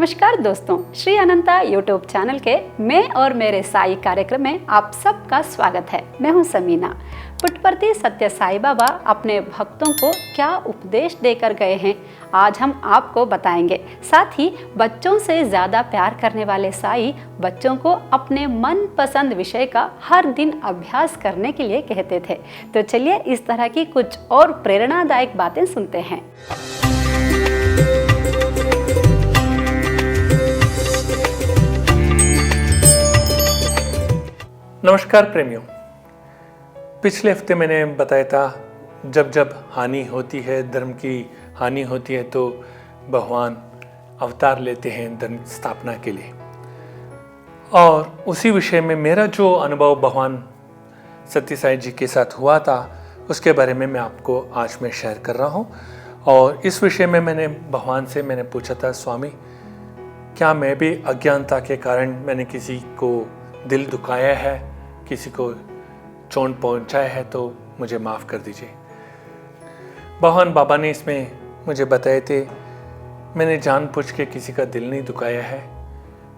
नमस्कार दोस्तों, श्री अनंता YouTube channel के मैं और मेरे साई कार्यक्रम में आप सबका स्वागत है। मैं हूं समीना। पुट्टपर्ती सत्य साई बाबा अपने भक्तों को क्या उपदेश देकर गए हैं, आज हम आपको बताएंगे। साथ ही बच्चों से ज़्यादा प्यार करने वाले साई बच्चों को अपने मनपसंद विषय का हर दिन अभ्यास करने के लिए कहते थे। तो चलिए इस तरह की कुछ और प्रेरणादायक बातें सुनते हैं। नमस्कार प्रेमियों, पिछले हफ्ते मैंने बताया था जब जब हानि होती है, धर्म की हानि होती है तो भगवान अवतार लेते हैं धर्म स्थापना के लिए। और उसी विषय में मेरा जो अनुभव भगवान सत्य साई जी के साथ हुआ था उसके बारे में मैं आपको आज मैं शेयर कर रहा हूँ। और इस विषय में मैंने भगवान से पूछा था, स्वामी क्या मैं भी अज्ञानता के कारण मैंने किसी को दिल दुखाया है, किसी को चोट पहुंचाया है तो मुझे माफ़ कर दीजिए। भगवान बाबा ने इसमें मुझे बताए थे, मैंने जानबूझ के किसी का दिल नहीं दुखाया है।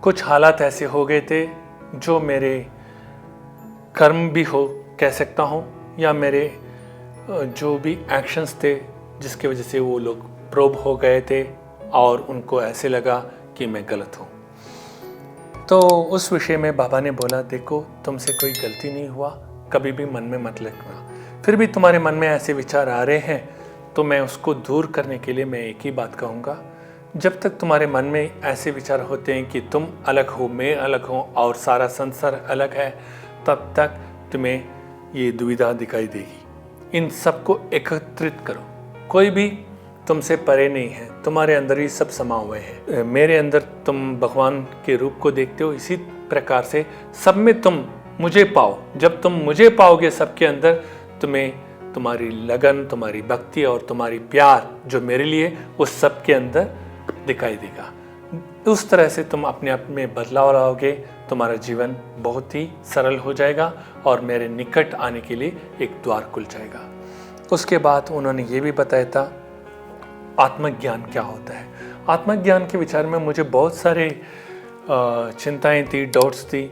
कुछ हालात ऐसे हो गए थे जो मेरे कर्म भी हो कह सकता हूँ, या मेरे जो भी एक्शंस थे जिसकी वजह से वो लोग प्रोब हो गए थे और उनको ऐसे लगा कि मैं गलत हूँ। तो उस विषय में बाबा ने बोला, देखो तुमसे कोई गलती नहीं हुआ, कभी भी मन में मत रखना। फिर भी तुम्हारे मन में ऐसे विचार आ रहे हैं तो मैं उसको दूर करने के लिए मैं एक ही बात कहूँगा, जब तक तुम्हारे मन में ऐसे विचार होते हैं कि तुम अलग हो, मैं अलग हूँ और सारा संसार अलग है, तब तक तुम्हें ये दुविधा दिखाई देगी। इन सबको एकत्रित करो, कोई भी तुमसे परे नहीं है, तुम्हारे अंदर ही सब समा हुए हैं। मेरे अंदर तुम भगवान के रूप को देखते हो, इसी प्रकार से सब में तुम मुझे पाओ। जब तुम मुझे पाओगे सबके अंदर, तुम्हें तुम्हारी लगन, तुम्हारी भक्ति और तुम्हारी प्यार जो मेरे लिए उस सब के अंदर दिखाई देगा। उस तरह से तुम अपने आप में बदलाव लाओगे, तुम्हारा जीवन बहुत ही सरल हो जाएगा और मेरे निकट आने के लिए एक द्वार खुल जाएगा। उसके बाद उन्होंने ये भी बताया था आत्मज्ञान क्या होता है। आत्मज्ञान के विचार में मुझे बहुत सारे चिंताएं थी, डाउट्स थी,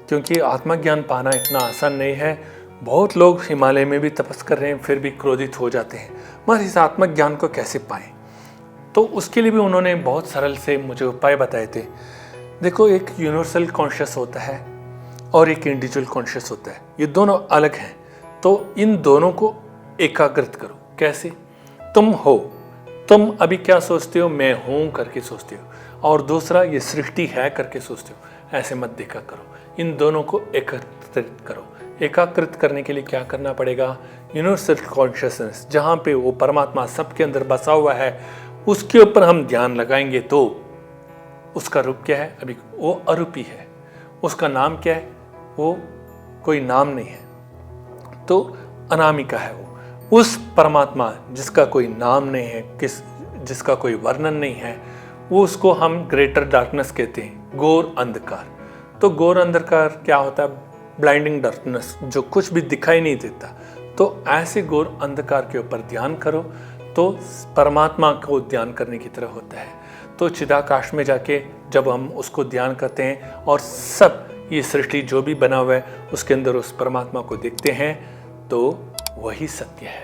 क्योंकि आत्मज्ञान पाना इतना आसान नहीं है। बहुत लोग हिमालय में भी तपस्या कर रहे हैं फिर भी क्रोधित हो जाते हैं, मगर इस आत्मज्ञान को कैसे पाएं? तो उसके लिए भी उन्होंने बहुत सरल से मुझे उपाय बताए थे। देखो, एक यूनिवर्सल कॉन्शियस होता है और एक इंडिविजुअल कॉन्शियस होता है, ये दोनों अलग हैं। तो इन दोनों को एकाग्रित करो। कैसे? तुम हो, तुम अभी क्या सोचते हो, मैं हूँ करके सोचते हो, और दूसरा ये सृष्टि है करके सोचते हो। ऐसे मत देखा करो, इन दोनों को एकत्रित करो। एकाग्रित करने के लिए क्या करना पड़ेगा? यूनिवर्सल कॉन्शियसनेस जहाँ पे वो परमात्मा सबके अंदर बसा हुआ है, उसके ऊपर हम ध्यान लगाएंगे तो उसका रूप क्या है? अभी वो अरूपी है। उसका नाम क्या है? वो कोई नाम नहीं है, तो अनामिका है वो। उस परमात्मा जिसका कोई नाम नहीं है, जिसका कोई वर्णन नहीं है, वो उसको हम ग्रेटर डार्कनेस कहते हैं, घोर अंधकार। तो घोर अंधकार क्या होता है? ब्लाइंडिंग डार्कनेस, जो कुछ भी दिखाई नहीं देता। तो ऐसे घोर अंधकार के ऊपर ध्यान करो तो परमात्मा को ध्यान करने की तरह होता है। तो चिदाकाश में जाके जब हम उसको ध्यान करते हैं और सब ये सृष्टि जो भी बना हुआ है उसके अंदर उस परमात्मा को देखते हैं, तो वही सत्य है,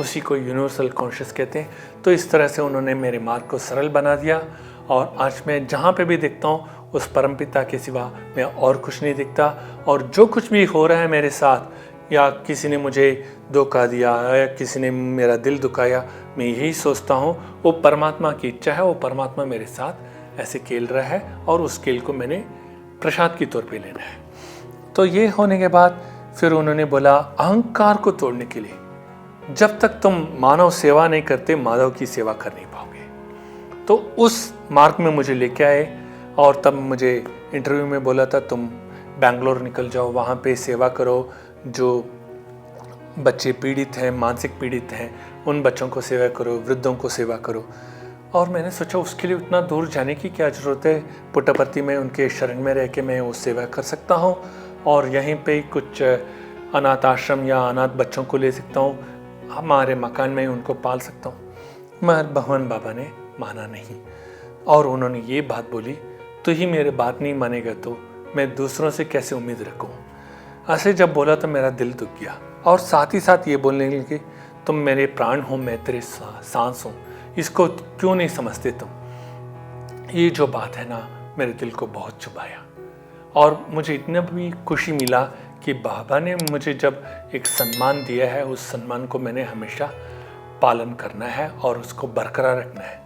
उसी को यूनिवर्सल कॉन्शियस कहते हैं। तो इस तरह से उन्होंने मेरे मार्ग को सरल बना दिया और आज मैं जहाँ पे भी देखता हूँ उस परमपिता के सिवा मैं और कुछ नहीं दिखता। और जो कुछ भी हो रहा है मेरे साथ, या किसी ने मुझे धोखा दिया या किसी ने मेरा दिल दुखाया, मैं यही सोचता हूँ वो परमात्मा की इच्छा है, वो परमात्मा मेरे साथ ऐसे खेल रहा है और उस खेल को मैंने प्रसाद के तौर पे लेना है। तो ये होने के बाद फिर उन्होंने बोला, अहंकार को तोड़ने के लिए जब तक तुम मानव सेवा नहीं करते, माधव की सेवा कर नहीं पाओगे। तो उस मार्ग में मुझे लेके आए और तब मुझे इंटरव्यू में बोला था, तुम बैंगलोर निकल जाओ, वहाँ पे सेवा करो, जो बच्चे पीड़ित हैं, मानसिक पीड़ित हैं, उन बच्चों को सेवा करो, वृद्धों को सेवा करो। और मैंने सोचा उसके लिए उतना दूर जाने की क्या ज़रूरत है, पुट्टपर्ती में उनके शरण में रह के मैं वो सेवा कर सकता हूँ और यहीं पे कुछ अनाथ आश्रम या अनाथ बच्चों को ले सकता हूँ, हमारे मकान में उनको पाल सकता हूँ। मगर भगवान बाबा ने माना नहीं। और उन्होंने ये बात बोली, तू ही मेरे बात नहीं मानेगा तो मैं दूसरों से कैसे उम्मीद रखूं। ऐसे जब बोला तो मेरा दिल दुख गया और साथ ही साथ ये बोलने लगे, तुम मेरे प्राण हो, मैं तेरे सांस हूँ, इसको क्यों नहीं समझते तुम। ये जो बात है ना, मेरे दिल को बहुत चुभाया और मुझे इतना भी खुशी मिला कि बाबा ने मुझे जब एक सम्मान दिया है, उस सम्मान को मैंने हमेशा पालन करना है और उसको बरकरार रखना है।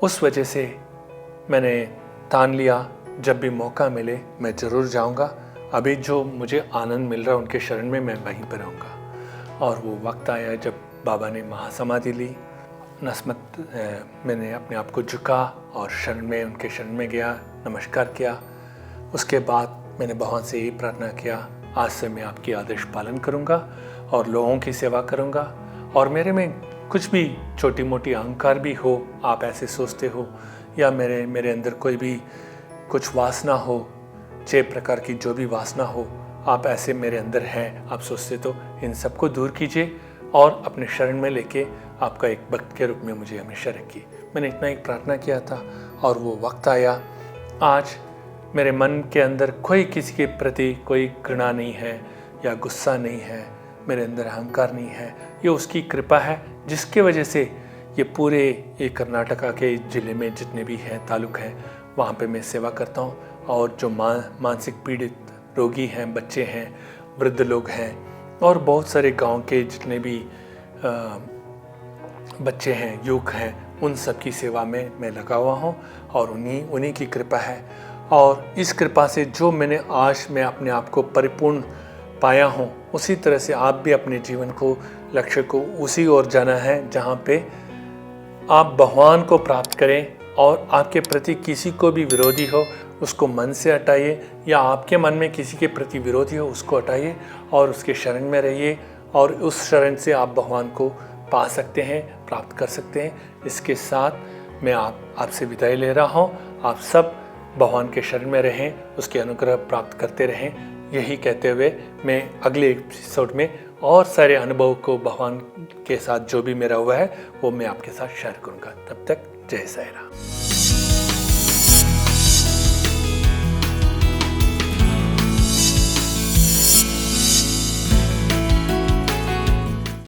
उस वजह से मैंने ठान लिया, जब भी मौका मिले मैं ज़रूर जाऊंगा। अभी जो मुझे आनंद मिल रहा है उनके शरण में, मैं वहीं पर रहूँगा। और वो वक्त आया जब बाबा ने महासमाधि ली, नस्मत मैंने अपने आप को झुका और शरण में, उनके शरण में गया, नमस्कार किया। उसके बाद मैंने भगवान से यही प्रार्थना किया, आज से मैं आपकी आदेश पालन करूंगा और लोगों की सेवा करूंगा। और मेरे में कुछ भी छोटी मोटी अहंकार भी हो, आप ऐसे सोचते हो, या मेरे अंदर कोई भी कुछ वासना हो, 6 प्रकार की जो भी वासना हो, आप ऐसे मेरे अंदर हैं, आप सोचते तो इन सबको दूर कीजिए और अपने शरण में लेके आपका एक भक्त के रूप में मुझे हमेशा रखिए। मैंने इतना ही प्रार्थना किया था और वो वक्त आया। आज मेरे मन के अंदर कोई किसी के प्रति कोई घृणा नहीं है या गुस्सा नहीं है, मेरे अंदर अहंकार नहीं है। ये उसकी कृपा है जिसके वजह से ये पूरे ये कर्नाटका के ज़िले में जितने भी हैं तालुक हैं, वहाँ पे मैं सेवा करता हूँ। और जो मानसिक पीड़ित रोगी हैं, बच्चे हैं, वृद्ध लोग हैं और बहुत सारे गांव के जितने भी बच्चे हैं, युवक हैं, उन सब की सेवा में मैं लगा हुआ हूँ और उन्हीं की कृपा है। और इस कृपा से जो मैंने आज मैं अपने आप को परिपूर्ण पाया हूँ, उसी तरह से आप भी अपने जीवन को, लक्ष्य को उसी ओर जाना है जहाँ पे आप भगवान को प्राप्त करें। और आपके प्रति किसी को भी विरोधी हो उसको मन से हटाइए, या आपके मन में किसी के प्रति विरोधी हो उसको हटाइए और उसके शरण में रहिए और उस शरण से आप भगवान को पा सकते हैं, प्राप्त कर सकते हैं। इसके साथ मैं आपसे विदाई ले रहा हूँ। आप सब भगवान के शरण में रहें, उसके अनुग्रह प्राप्त करते रहें। यही कहते हुए मैं अगले एपिसोड में और सारे अनुभव को भगवान के साथ जो भी मेरा हुआ है वो मैं आपके साथ शेयर करूँगा। तब तक जय साईं राम।